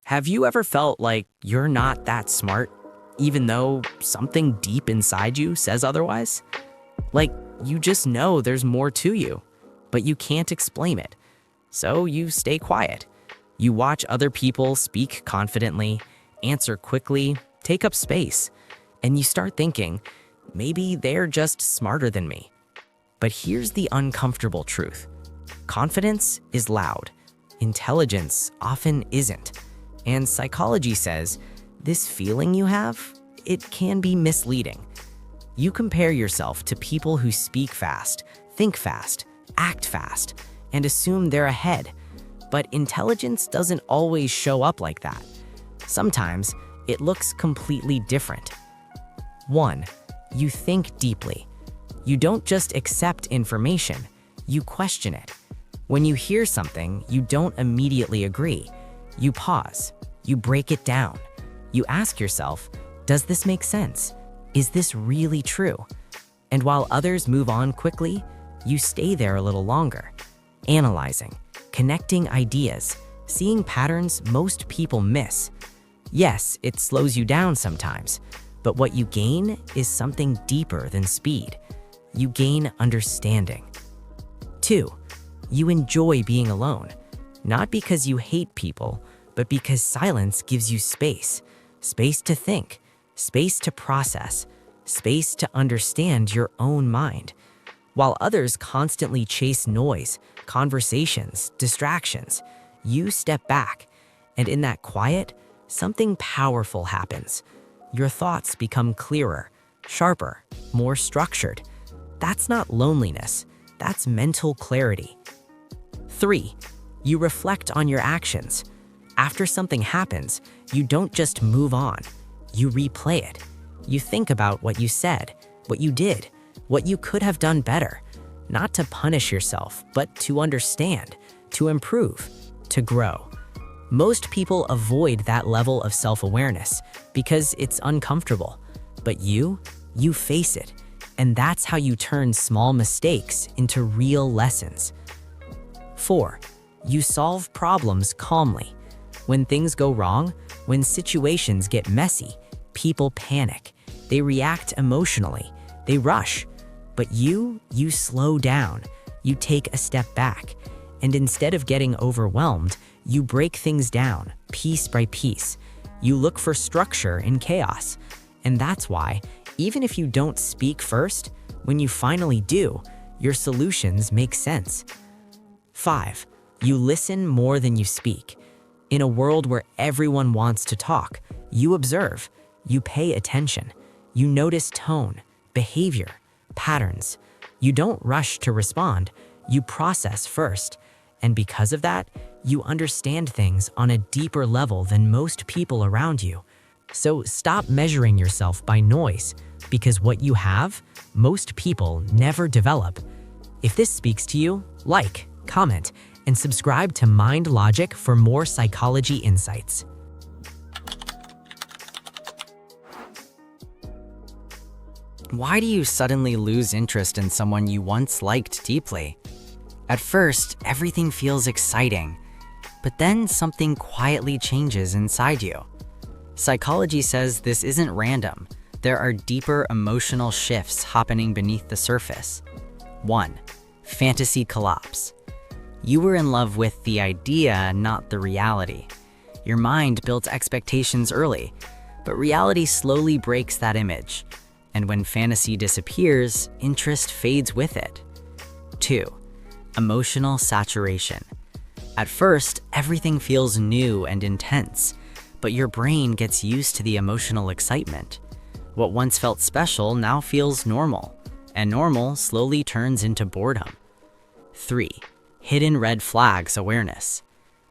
Have you ever felt like you're not that smart, even though something deep inside you says otherwise? Like you just know there's more to you, but you can't explain it. So you stay quiet. You watch other people speak confidently, answer quickly, take up space, and you start thinking, maybe they're just smarter than me. But here's the uncomfortable truth. Confidence is loud. Intelligence often isn't. And psychology says this feeling you have, it can be misleading. You compare yourself to people who speak fast, think fast, act fast, and assume they're ahead. But intelligence doesn't always show up like that. Sometimes it looks completely different. 1. You think deeply. You don't just accept information, you question it. When you hear something, you don't immediately agree. You pause, you break it down. You ask yourself, does this make sense? Is this really true? And while others move on quickly, you stay there a little longer, analyzing, connecting ideas, seeing patterns most people miss. Yes, it slows you down sometimes, but what you gain is something deeper than speed. You gain understanding. 2. You enjoy being alone, not because you hate people, but because silence gives you space. Space to think, space to process, space to understand your own mind. While others constantly chase noise, conversations, distractions, you step back, and in that quiet, something powerful happens. Your thoughts become clearer, sharper, more structured. That's not loneliness, that's mental clarity. 3. You reflect on your actions. After something happens, you don't just move on, you replay it. You think about what you said, what you did, what you could have done better, not to punish yourself, but to understand, to improve, to grow. Most people avoid that level of self-awareness because it's uncomfortable, but you face it, and that's how you turn small mistakes into real lessons. 4. You solve problems calmly. When things go wrong, when situations get messy, people panic. They react emotionally. They rush. But you slow down. You take a step back. And instead of getting overwhelmed, you break things down, piece by piece. You look for structure in chaos. And that's why, even if you don't speak first, when you finally do, your solutions make sense. 5. You listen more than you speak. In a world where everyone wants to talk, you observe, you pay attention, you notice tone, behavior, patterns. You don't rush to respond, you process first. And because of that, you understand things on a deeper level than most people around you. So stop measuring yourself by noise, because what you have, most people never develop. If this speaks to you, like, comment, and subscribe to Mind Logic for more psychology insights. Why do you suddenly lose interest in someone you once liked deeply? At first, everything feels exciting, but then something quietly changes inside you. Psychology says this isn't random. There are deeper emotional shifts happening beneath the surface. 1. Fantasy collapse. You were in love with the idea, not the reality. Your mind built expectations early, but reality slowly breaks that image. And when fantasy disappears, interest fades with it. 2. Emotional saturation. At first, everything feels new and intense, but your brain gets used to the emotional excitement. What once felt special now feels normal, and normal slowly turns into boredom. 3. Hidden red flags awareness.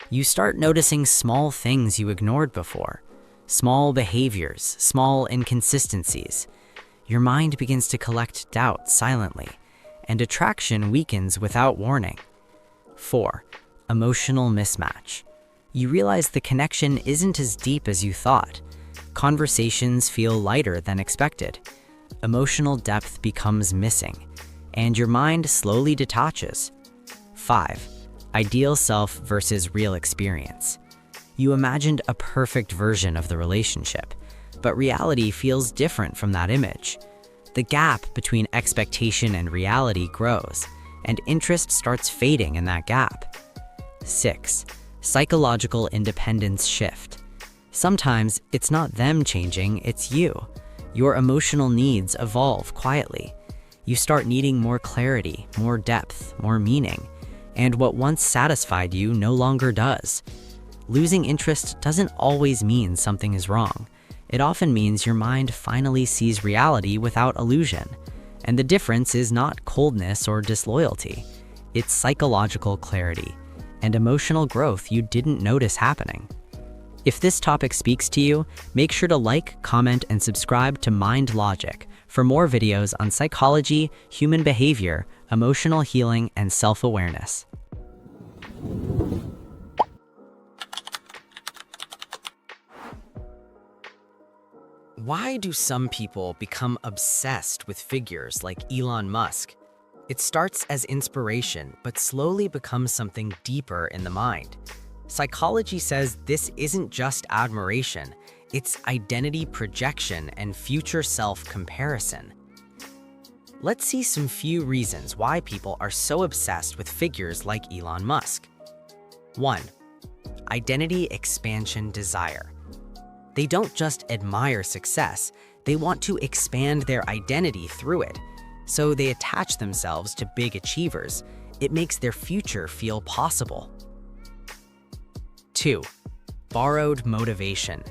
You start noticing small things you ignored before, small behaviors, small inconsistencies. Your mind begins to collect doubt silently, and attraction weakens without warning. 4. Emotional mismatch. You realize the connection isn't as deep as you thought. Conversations feel lighter than expected. Emotional depth becomes missing, and your mind slowly detaches. 5. Ideal self versus real experience. You imagined a perfect version of the relationship, but reality feels different from that image. The gap between expectation and reality grows, and interest starts fading in that gap. 6. Psychological independence shift. Sometimes it's not them changing, it's you. Your emotional needs evolve quietly. You start needing more clarity, more depth, more meaning, and what once satisfied you no longer does. Losing interest doesn't always mean something is wrong. It often means your mind finally sees reality without illusion. And the difference is not coldness or disloyalty. It's psychological clarity and emotional growth you didn't notice happening. If this topic speaks to you, make sure to like, comment, and subscribe to Mind Logic for more videos on psychology, human behavior, emotional healing, and self-awareness. Why do some people become obsessed with figures like Elon Musk? It starts as inspiration, but slowly becomes something deeper in the mind. Psychology says this isn't just admiration, it's identity projection and future self-comparison. Let's see some few reasons why people are so obsessed with figures like Elon Musk. 1. Identity expansion desire. They don't just admire success, they want to expand their identity through it. So they attach themselves to big achievers. It makes their future feel possible. 2. Borrowed motivation.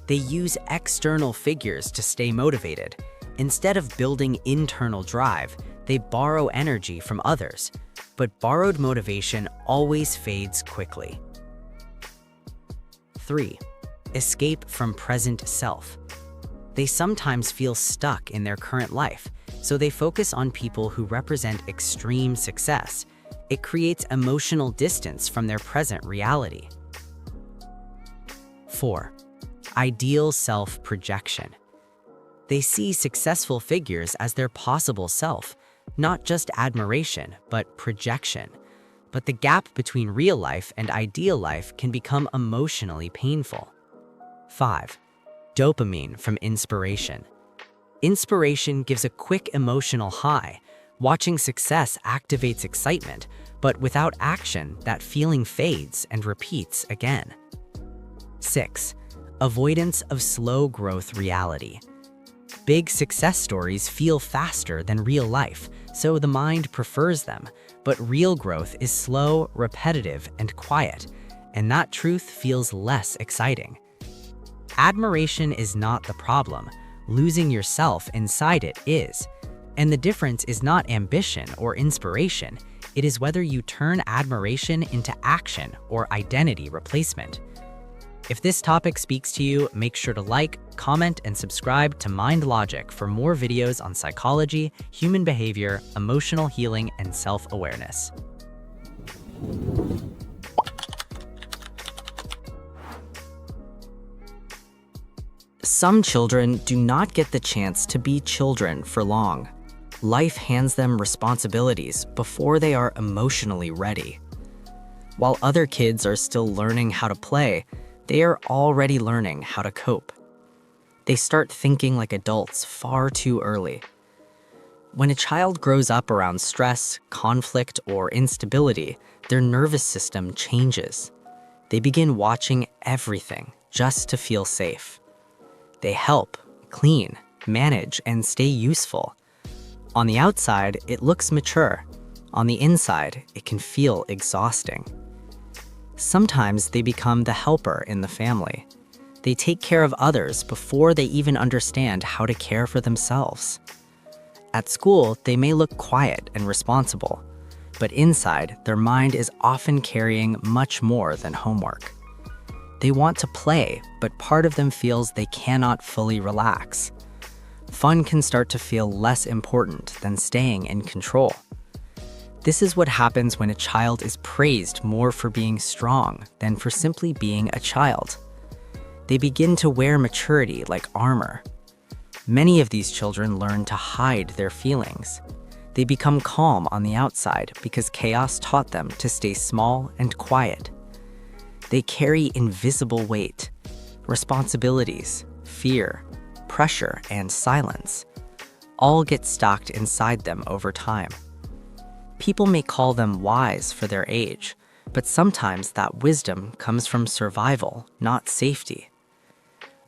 They use external figures to stay motivated. Instead of building internal drive, they borrow energy from others. But borrowed motivation always fades quickly. 3. Escape from present self. They sometimes feel stuck in their current life, so they focus on people who represent extreme success. It creates emotional distance from their present reality. 4. Ideal self-projection. They see successful figures as their possible self, not just admiration, but projection. But the gap between real life and ideal life can become emotionally painful. 5. Dopamine from inspiration. Inspiration gives a quick emotional high. Watching success activates excitement, but without action, that feeling fades and repeats again. 6. Avoidance of slow growth reality. Big success stories feel faster than real life, so the mind prefers them, but real growth is slow, repetitive, and quiet, and that truth feels less exciting. Admiration is not the problem. Losing yourself inside it is. And the difference is not ambition or inspiration. It is whether you turn admiration into action or identity replacement. If this topic speaks to you, make sure to like, comment, and subscribe to Mind Logic for more videos on psychology, human behavior, emotional healing, and self-awareness. Some children do not get the chance to be children for long. Life hands them responsibilities before they are emotionally ready. While other kids are still learning how to play, they are already learning how to cope. They start thinking like adults far too early. When a child grows up around stress, conflict, or instability, their nervous system changes. They begin watching everything just to feel safe. They help, clean, manage, and stay useful. On the outside, it looks mature. On the inside, it can feel exhausting. Sometimes they become the helper in the family. They take care of others before they even understand how to care for themselves. At school, they may look quiet and responsible, but inside, their mind is often carrying much more than homework. They want to play, but part of them feels they cannot fully relax. Fun can start to feel less important than staying in control. This is what happens when a child is praised more for being strong than for simply being a child. They begin to wear maturity like armor. Many of these children learn to hide their feelings. They become calm on the outside because chaos taught them to stay small and quiet. They carry invisible weight, responsibilities, fear, pressure, and silence. All get stocked inside them over time. People may call them wise for their age, but sometimes that wisdom comes from survival, not safety.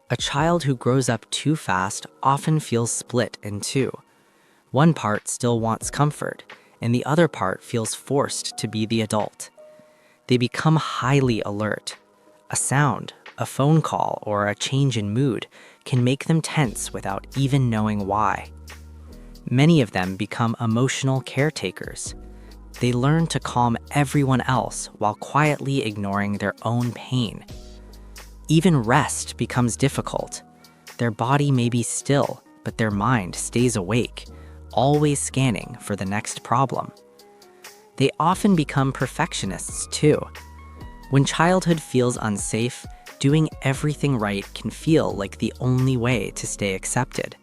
A child who grows up too fast often feels split in two. One part still wants comfort, and the other part feels forced to be the adult. They become highly alert. A sound, a phone call, or a change in mood can make them tense without even knowing why. Many of them become emotional caretakers. They learn to calm everyone else while quietly ignoring their own pain. Even rest becomes difficult. Their body may be still, but their mind stays awake, always scanning for the next problem. They often become perfectionists too. When childhood feels unsafe, doing everything right can feel like the only way to stay accepted.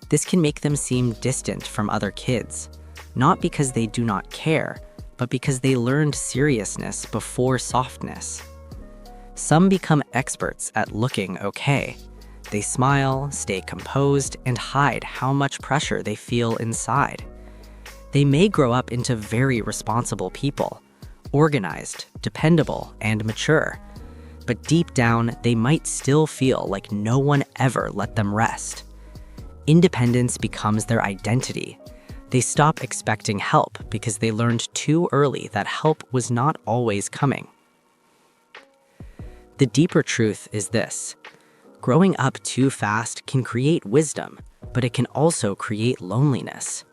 This can make them seem distant from other kids, not because they do not care, but because they learned seriousness before softness. Some become experts at looking okay. They smile, stay composed, and hide how much pressure they feel inside. They may grow up into very responsible people, organized, dependable, and mature. But deep down, they might still feel like no one ever let them rest. Independence becomes their identity. They stop expecting help because they learned too early that help was not always coming. The deeper truth is this: growing up too fast can create wisdom, but it can also create loneliness.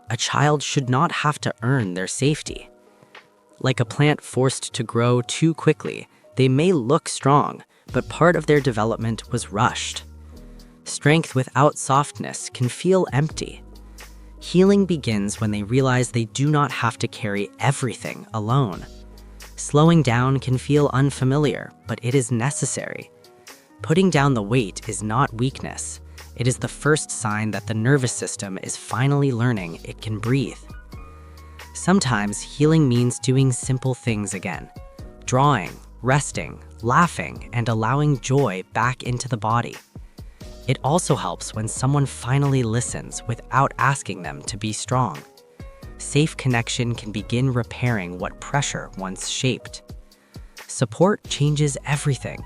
A child should not have to earn their safety. Like a plant forced to grow too quickly, they may look strong, but part of their development was rushed. Strength without softness can feel empty. Healing begins when they realize they do not have to carry everything alone. Slowing down can feel unfamiliar, but it is necessary. Putting down the weight is not weakness. It is the first sign that the nervous system is finally learning it can breathe. Sometimes healing means doing simple things again. Drawing, resting, laughing, and allowing joy back into the body. It also helps when someone finally listens without asking them to be strong. Safe connection can begin repairing what pressure once shaped. Support changes everything.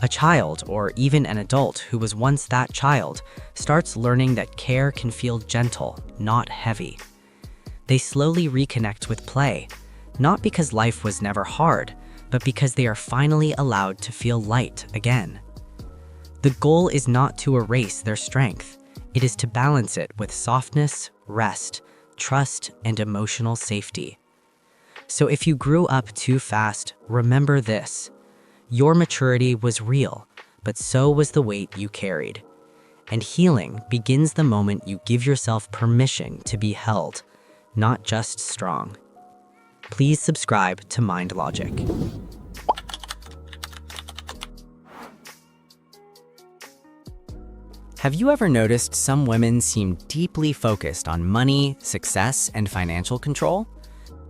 A child, or even an adult who was once that child, starts learning that care can feel gentle, not heavy. They slowly reconnect with play, not because life was never hard, but because they are finally allowed to feel light again. The goal is not to erase their strength. It is to balance it with softness, rest, trust, and emotional safety. So if you grew up too fast, remember this: your maturity was real, but so was the weight you carried. And healing begins the moment you give yourself permission to be held, not just strong. Please subscribe to Mind Logic. Have you ever noticed some women seem deeply focused on money, success, and financial control?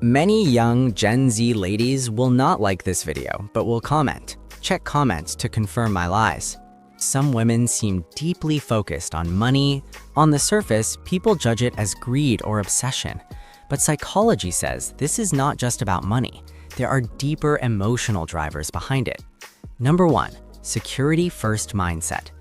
Many young Gen Z ladies will not like this video, but will comment. Check comments to confirm my lies. Some women seem deeply focused on money. On the surface, people judge it as greed or obsession. But psychology says this is not just about money. There are deeper emotional drivers behind it. Number 1, security first mindset.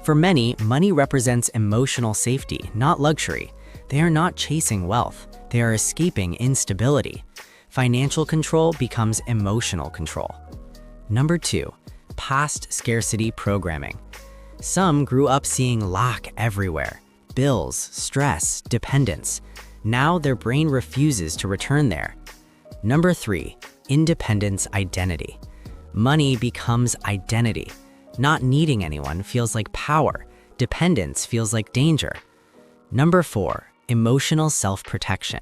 For many, money represents emotional safety, not luxury. They are not chasing wealth. They are escaping instability. Financial control becomes emotional control. Number 2, past scarcity programming. Some grew up seeing lack everywhere: bills, stress, dependence. Now their brain refuses to return there. Number 3, independence identity. Money becomes identity. Not needing anyone feels like power. Dependence feels like danger. Number 4, emotional self-protection.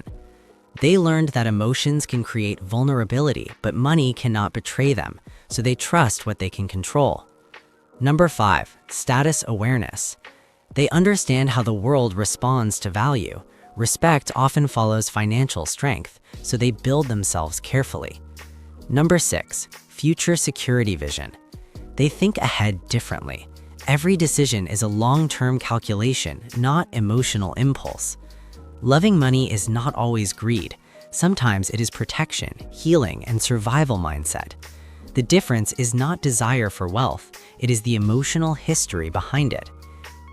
They learned that emotions can create vulnerability, but money cannot betray them, so they trust what they can control. Number 5, status awareness. They understand how the world responds to value. Respect often follows financial strength, so they build themselves carefully. Number 6, future security vision. They think ahead differently. Every decision is a long-term calculation, not emotional impulse. Loving money is not always greed. Sometimes it is protection, healing, and survival mindset. The difference is not desire for wealth, it is the emotional history behind it.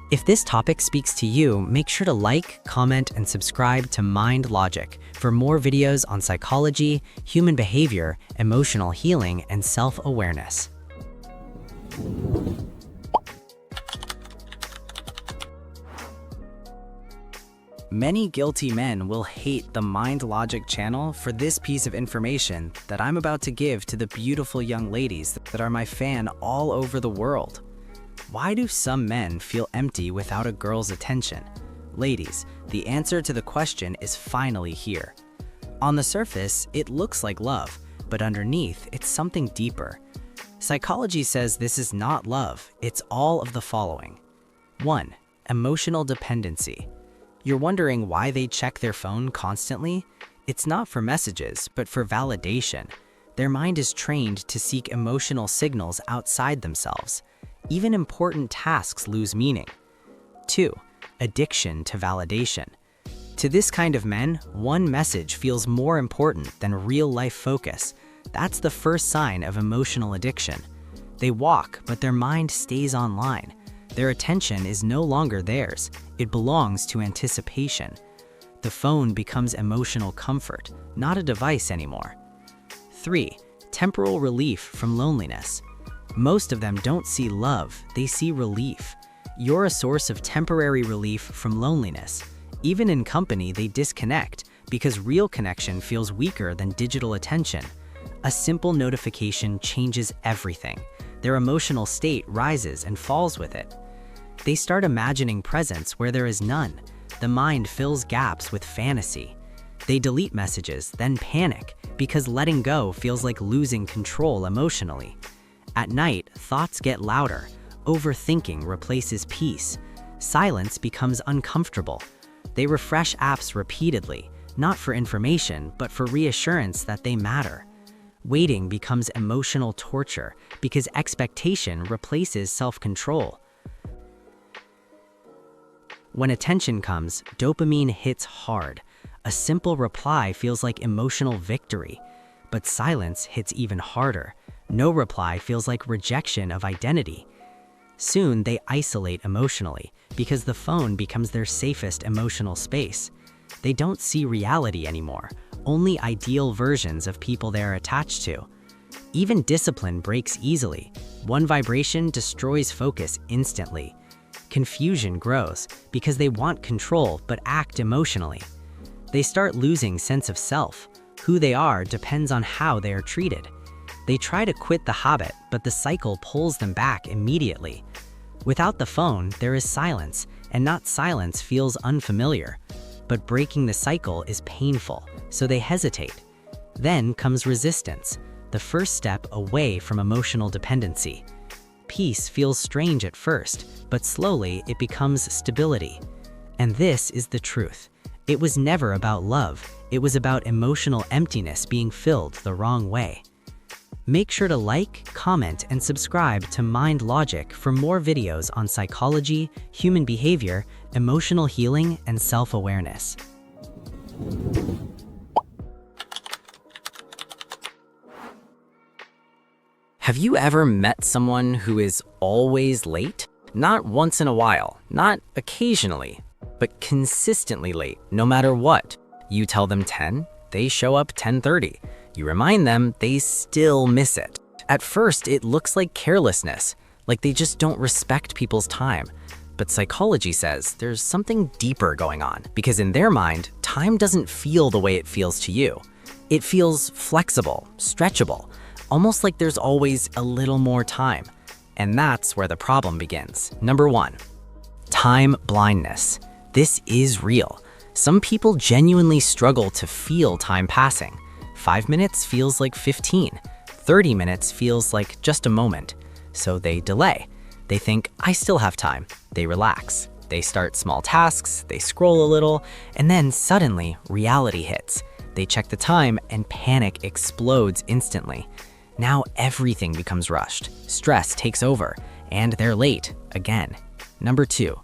If this topic speaks to you, make sure to like, comment, and subscribe to Mind Logic for more videos on psychology, human behavior, emotional healing, and self-awareness. Many guilty men will hate the Mind Logic channel for this piece of information that I'm about to give to the beautiful young ladies that are my fan all over the world. Why do some men feel empty without a girl's attention? Ladies, the answer to the question is finally here. On the surface, it looks like love, but underneath, it's something deeper. Psychology says this is not love, it's all of the following. 1. Emotional dependency. You're wondering why they check their phone constantly? It's not for messages, but for validation. Their mind is trained to seek emotional signals outside themselves. Even important tasks lose meaning. 2. Addiction to validation. To this kind of men, one message feels more important than real-life focus. That's the first sign of emotional addiction. They walk, but their mind stays online. Their attention is no longer theirs. It belongs to anticipation. The phone becomes emotional comfort, not a device anymore. 3. Temporal relief from loneliness. Most of them don't see love, they see relief. You're a source of temporary relief from loneliness. Even in company, they disconnect because real connection feels weaker than digital attention. A simple notification changes everything. Their emotional state rises and falls with it. They start imagining presence where there is none. The mind fills gaps with fantasy. They delete messages, then panic, because letting go feels like losing control emotionally. At night, thoughts get louder. Overthinking replaces peace. Silence becomes uncomfortable. They refresh apps repeatedly, not for information, but for reassurance that they matter. Waiting becomes emotional torture because expectation replaces self-control. When attention comes, dopamine hits hard. A simple reply feels like emotional victory, but silence hits even harder. No reply feels like rejection of identity. Soon they isolate emotionally because the phone becomes their safest emotional space. They don't see reality anymore, only ideal versions of people they are attached to. Even discipline breaks easily. One vibration destroys focus instantly. Confusion grows because they want control but act emotionally. They start losing sense of self. Who they are depends on how they are treated. They try to quit the habit, but the cycle pulls them back immediately. Without the phone, there is silence, and not silence feels unfamiliar. But breaking the cycle is painful, so they hesitate. Then comes resistance, the first step away from emotional dependency. Peace feels strange at first, but slowly it becomes stability. And this is the truth. It was never about love, it was about emotional emptiness being filled the wrong way. Make sure to like, comment, and subscribe to Mind Logic for more videos on psychology, human behavior, emotional healing, and self-awareness. Have you ever met someone who is always late? Not once in a while, not occasionally, but consistently late, no matter what. You tell them 10, they show up 10:30. You remind them, they still miss it. At first, it looks like carelessness, like they just don't respect people's time. But psychology says there's something deeper going on, because in their mind, time doesn't feel the way it feels to you. It feels flexible, stretchable, almost like there's always a little more time. And that's where the problem begins. Number 1, time blindness. This is real. Some people genuinely struggle to feel time passing. 5 minutes feels like 15. 30 minutes feels like just a moment. So they delay. They think, I still have time. They relax. They start small tasks, they scroll a little, and then suddenly reality hits. They check the time and panic explodes instantly. Now everything becomes rushed, stress takes over, and they're late again. Number 2,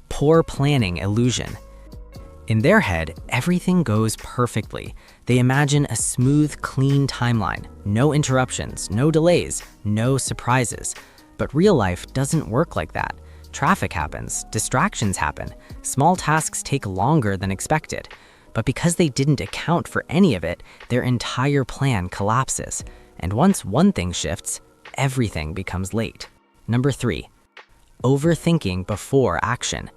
poor planning illusion. In their head, everything goes perfectly. They imagine a smooth, clean timeline, no interruptions, no delays, no surprises. But real life doesn't work like that. Traffic happens, distractions happen, small tasks take longer than expected. But because they didn't account for any of it, their entire plan collapses. And once one thing shifts, everything becomes late. Number 3, overthinking before action.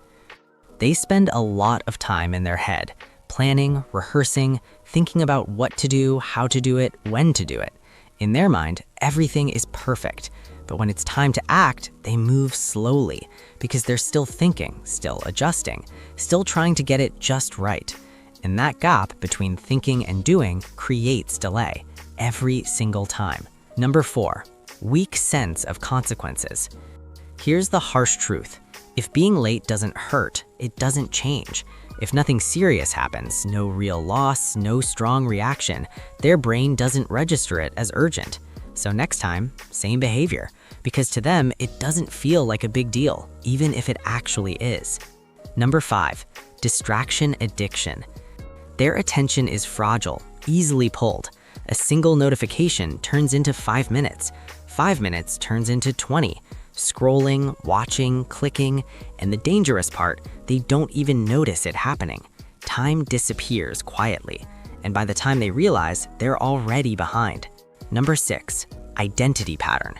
They spend a lot of time in their head, planning, rehearsing, thinking about what to do, how to do it, when to do it. In their mind, everything is perfect. But when it's time to act, they move slowly because they're still thinking, still adjusting, still trying to get it just right. And that gap between thinking and doing creates delay every single time. Number 4, weak sense of consequences. Here's the harsh truth. If being late doesn't hurt, it doesn't change. If nothing serious happens, no real loss, no strong reaction, their brain doesn't register it as urgent. So next time, same behavior, because to them, it doesn't feel like a big deal, even if it actually is. Number 5, distraction addiction. Their attention is fragile, easily pulled. A single notification turns into 5 minutes. 5 minutes turns into 20. Scrolling, watching, clicking, and the dangerous part, they don't even notice it happening. Time disappears quietly, and by the time they realize, they're already behind. Number 6, identity pattern.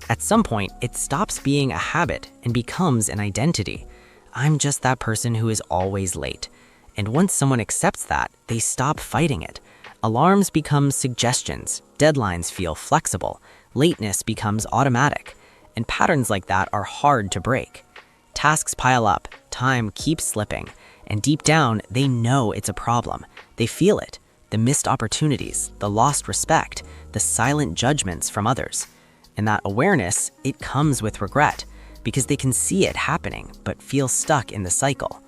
At some point, it stops being a habit and becomes an identity. I'm just that person who is always late. And once someone accepts that, they stop fighting it. Alarms become suggestions, deadlines feel flexible, lateness becomes automatic. And patterns like that are hard to break. Tasks pile up, time keeps slipping, and deep down, they know it's a problem. They feel it, the missed opportunities, the lost respect, the silent judgments from others. And that awareness, it comes with regret, because they can see it happening, but feel stuck in the cycle.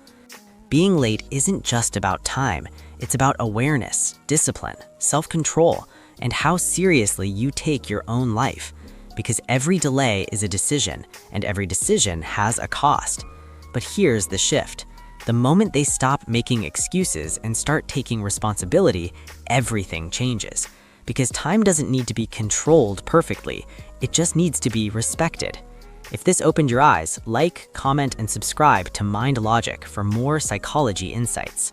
Being late isn't just about time, it's about awareness, discipline, self-control, and how seriously you take your own life. Because every delay is a decision, and every decision has a cost. But here's the shift. The moment they stop making excuses and start taking responsibility, everything changes. Because time doesn't need to be controlled perfectly, it just needs to be respected. If this opened your eyes, like, comment, and subscribe to Mind Logic for more psychology insights.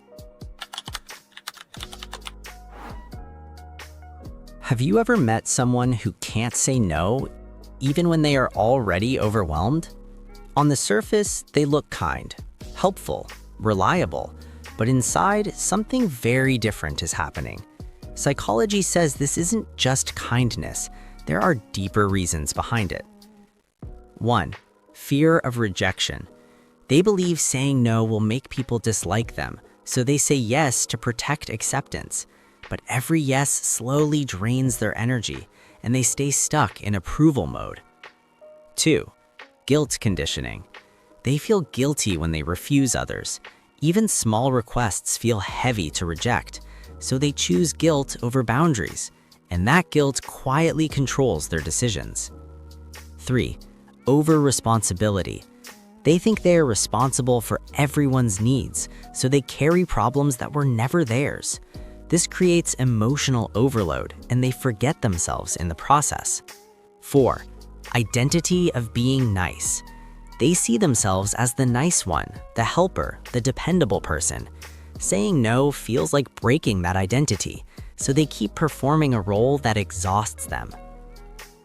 Have you ever met someone who can't say no, even when they are already overwhelmed? On the surface, they look kind, helpful, reliable, but inside, something very different is happening. Psychology says this isn't just kindness, there are deeper reasons behind it. 1. Fear of rejection. They believe saying no will make people dislike them, so they say yes to protect acceptance. But every yes slowly drains their energy, and they stay stuck in approval mode. 2. Guilt conditioning. They feel guilty when they refuse others. Even small requests feel heavy to reject, so they choose guilt over boundaries, and that guilt quietly controls their decisions. 3. Over-responsibility. They think they are responsible for everyone's needs, so they carry problems that were never theirs. This creates emotional overload, and they forget themselves in the process. 4. Identity of being nice. They see themselves as the nice one, the helper, the dependable person. Saying no feels like breaking that identity, so they keep performing a role that exhausts them.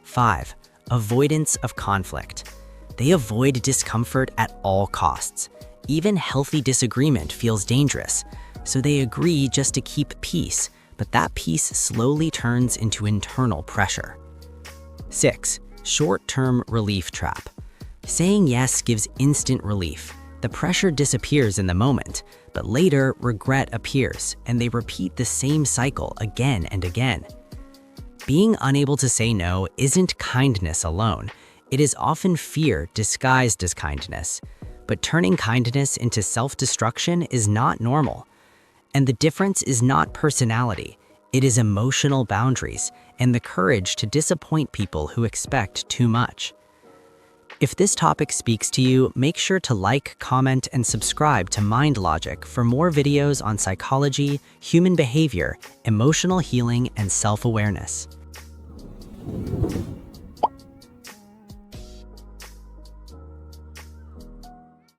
5. Avoidance of conflict. They avoid discomfort at all costs. Even healthy disagreement feels dangerous, so they agree just to keep peace, but that peace slowly turns into internal pressure. 6. Short-term relief trap. Saying yes gives instant relief. The pressure disappears in the moment, but later regret appears, and they repeat the same cycle again and again. Being unable to say no isn't kindness alone. It is often fear disguised as kindness. But turning kindness into self-destruction is not normal. And the difference is not personality, it is emotional boundaries and the courage to disappoint people who expect too much. If this topic speaks to you, make sure to like, comment, and subscribe to Mind Logic for more videos on psychology, human behavior, emotional healing, and self-awareness.